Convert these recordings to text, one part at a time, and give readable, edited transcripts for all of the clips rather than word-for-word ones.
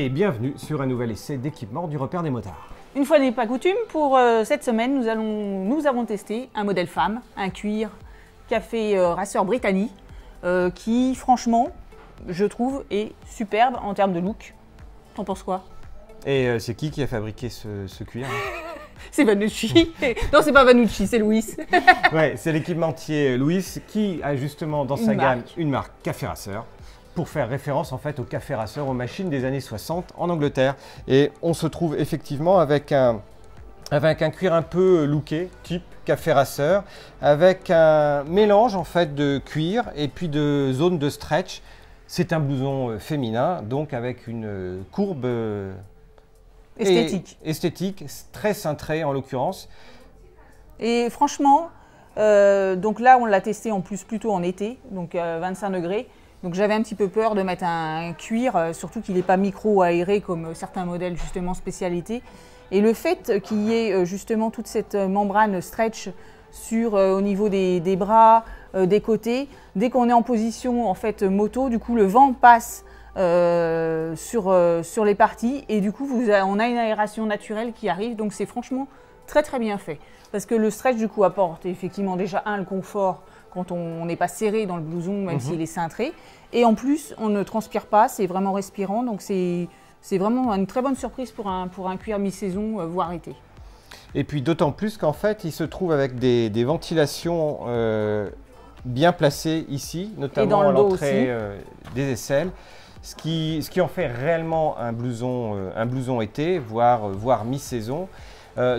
Et bienvenue sur un nouvel essai d'équipement du repère des motards. Une fois n'est pas coutume, pour cette semaine, nous avons testé un modèle femme, un cuir café Racer Brittany, qui franchement, je trouve, est superbe en termes de look. T'en penses quoi? Et c'est qui a fabriqué ce cuir? C'est Vanucci. Non, c'est pas Vanucci, c'est Louis. Ouais, c'est l'équipementier Louis qui a justement dans sa gamme une marque Café Racer, pour faire référence en fait au Café Racer, aux machines des années 60 en Angleterre. Et on se trouve effectivement avec un cuir un peu looké, type Café Racer, avec un mélange en fait de cuir et puis de zone de stretch. C'est un blouson féminin, donc avec une courbe esthétique, très cintrée en l'occurrence. Et franchement, donc là on l'a testé en plus plutôt en été, donc 25 degrés. Donc j'avais un petit peu peur de mettre un cuir, surtout qu'il n'est pas micro-aéré comme certains modèles justement spécialité. Et le fait qu'il y ait justement toute cette membrane stretch au niveau des bras, des côtés, dès qu'on est en position en fait moto, du coup le vent passe sur les parties et du coup on a une aération naturelle qui arrive, donc c'est franchement très très bien fait. Parce que le stretch du coup apporte effectivement déjà le confort quand on n'est pas serré dans le blouson, même s'il est cintré. Et en plus, on ne transpire pas, c'est vraiment respirant. Donc c'est vraiment une très bonne surprise pour un cuir mi-saison, voire été. Et puis d'autant plus qu'en fait, il se trouve avec des ventilations bien placées ici, notamment à l'entrée des aisselles. Ce qui en fait réellement un blouson été, voire mi-saison.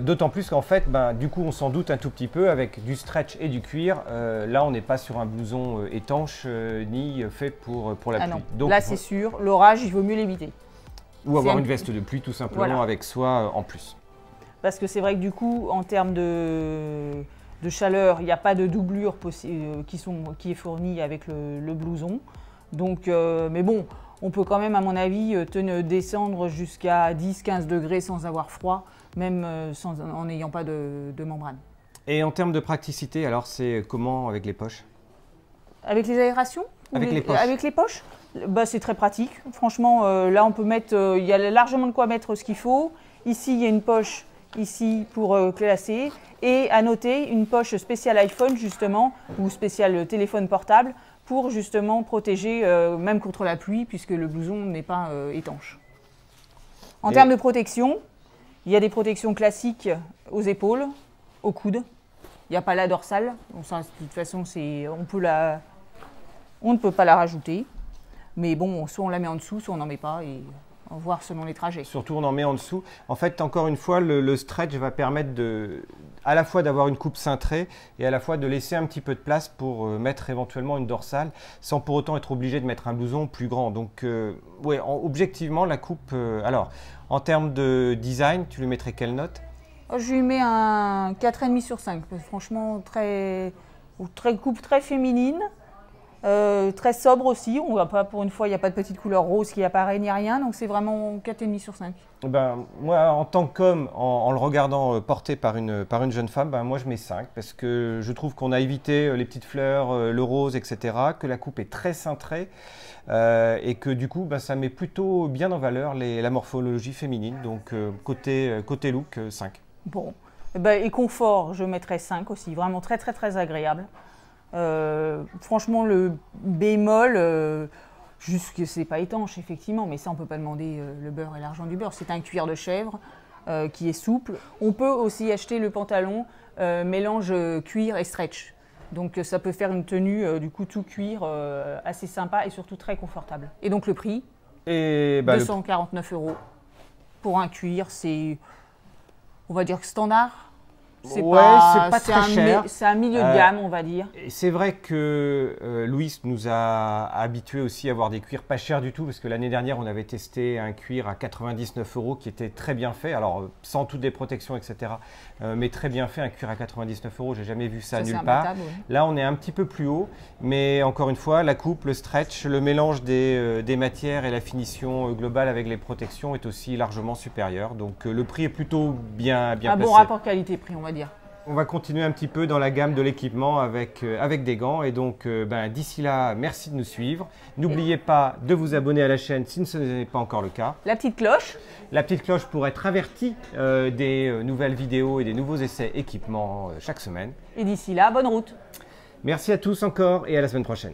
D'autant plus qu'en fait, du coup, on s'en doute un tout petit peu avec du stretch et du cuir. Là, on n'est pas sur un blouson étanche ni fait pour la pluie. Non. Donc, là, c'est sûr, l'orage, il vaut mieux l'éviter. Ou avoir une veste de pluie tout simplement avec soi en plus. Parce que c'est vrai que du coup, en termes de chaleur, il n'y a pas de doublure qui est fournie avec le blouson. Donc, mais bon, on peut quand même, à mon avis, descendre jusqu'à 10-15 degrés sans avoir froid, même en n'ayant pas de membrane. Et en termes de praticité, alors c'est comment avec les poches? Avec les aérations? Avec les poches. Avec les poches, c'est très pratique. Franchement, là, on peut mettre, il y a largement de quoi mettre ce qu'il faut. Ici, il y a une poche ici pour classer. Et à noter, une poche spéciale iPhone, justement, ou spéciale téléphone portable, pour justement protéger, même contre la pluie, puisque le blouson n'est pas étanche. En termes de protection, il y a des protections classiques aux épaules, aux coudes. Il n'y a pas la dorsale. Bon, ça, de toute façon, on ne peut pas la rajouter. Mais bon, soit on la met en dessous, soit on n'en met pas. Et on va voir selon les trajets. Surtout, on en met en dessous. En fait, encore une fois, le stretch va permettre à la fois d'avoir une coupe cintrée et à la fois de laisser un petit peu de place pour mettre éventuellement une dorsale sans pour autant être obligé de mettre un blouson plus grand. Donc, ouais, objectivement, la coupe... alors, en termes de design, tu lui mettrais quelle note? Je lui mets un 4,5 sur 5. Franchement, coupe très féminine. Très sobre aussi, on voit pas, pour une fois il n'y a pas de petite couleur rose qui apparaît ni rien, donc c'est vraiment 4,5 sur 5. Moi en tant qu'homme, en le regardant porté par une jeune femme, moi je mets 5 parce que je trouve qu'on a évité les petites fleurs, le rose, etc., que la coupe est très cintrée et que du coup ça met plutôt bien en valeur la morphologie féminine, donc côté look 5. Bon, et confort je mettrais 5 aussi, vraiment très très très agréable. Franchement, le bémol, juste que c'est pas étanche effectivement, mais ça on peut pas demander le beurre et l'argent du beurre. C'est un cuir de chèvre qui est souple. On peut aussi acheter le pantalon mélange cuir et stretch. Donc ça peut faire une tenue du coup tout cuir assez sympa et surtout très confortable. Et donc le prix, 249 € pour un cuir, c'est, on va dire, standard. C'est pas très cher. C'est un milieu de gamme, on va dire. C'est vrai que Louis nous a habitués aussi à avoir des cuirs pas chers du tout, parce que l'année dernière, on avait testé un cuir à 99 € qui était très bien fait, alors sans toutes les protections, etc., mais très bien fait, un cuir à 99 €, j'ai jamais vu ça nulle part. Oui. Là, on est un petit peu plus haut, mais encore une fois, la coupe, le stretch, le mélange des matières et la finition globale avec les protections est aussi largement supérieur. Donc le prix est plutôt bien placé. Un bon rapport qualité-prix, on va dire. On va continuer un petit peu dans la gamme de l'équipement avec des gants. Et donc, d'ici là, merci de nous suivre. N'oubliez pas de vous abonner à la chaîne si ce n'est pas encore le cas. La petite cloche. La petite cloche pour être averti des nouvelles vidéos et des nouveaux essais équipements chaque semaine. Et d'ici là, bonne route. Merci à tous encore et à la semaine prochaine.